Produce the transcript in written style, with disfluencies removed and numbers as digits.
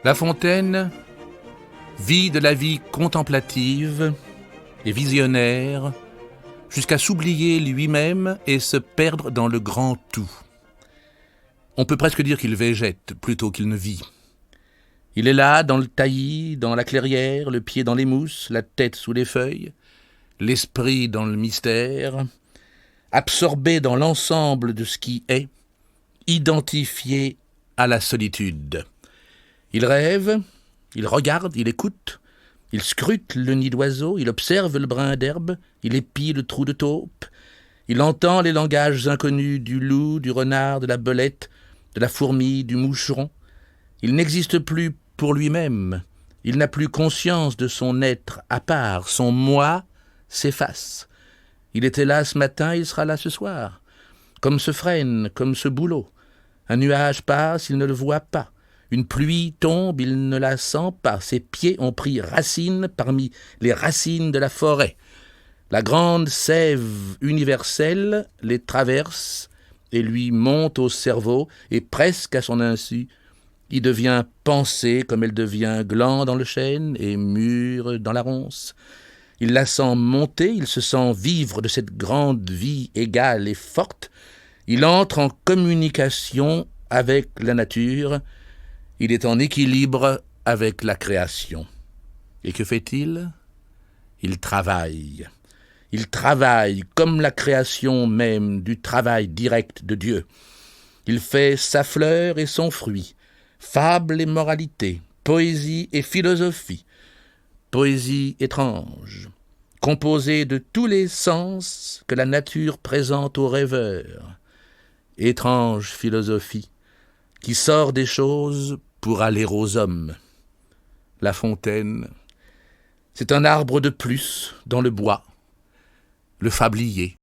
La Fontaine vit de la vie contemplative et visionnaire jusqu'à s'oublier lui-même et se perdre dans le grand tout. On peut presque dire qu'il végète plutôt qu'il ne vit. Il est là, dans le taillis, dans la clairière, le pied dans les mousses, la tête sous les feuilles, l'esprit dans le mystère, absorbé dans l'ensemble de ce qui est, identifié à la solitude. Il rêve, il regarde, il écoute, il scrute le nid d'oiseau, il observe le brin d'herbe, il épie le trou de taupe, il entend les langages inconnus du loup, du renard, de la belette, de la fourmi, du moucheron. Il n'existe plus pour lui-même, il n'a plus conscience de son être à part, son moi s'efface. Il était là ce matin, il sera là ce soir, comme ce frêne, comme ce bouleau. Un nuage passe, il ne le voit pas. Une pluie tombe, il ne la sent pas. Ses pieds ont pris racine parmi les racines de la forêt. La grande sève universelle les traverse et lui monte au cerveau, et presque à son insu, il devient pensée comme elle devient gland dans le chêne et mûre dans la ronce. Il la sent monter, il se sent vivre de cette grande vie égale et forte. Il entre en communication avec la nature. Il est en équilibre avec la création. Et que fait-il ? Il travaille. Il travaille comme la création même du travail direct de Dieu. Il fait sa fleur et son fruit, fable et moralité, poésie et philosophie, poésie étrange, composée de tous les sens que la nature présente aux rêveurs, étrange philosophie qui sort des choses pour aller aux hommes. La fontaine, c'est un arbre de plus dans le bois, le fablier,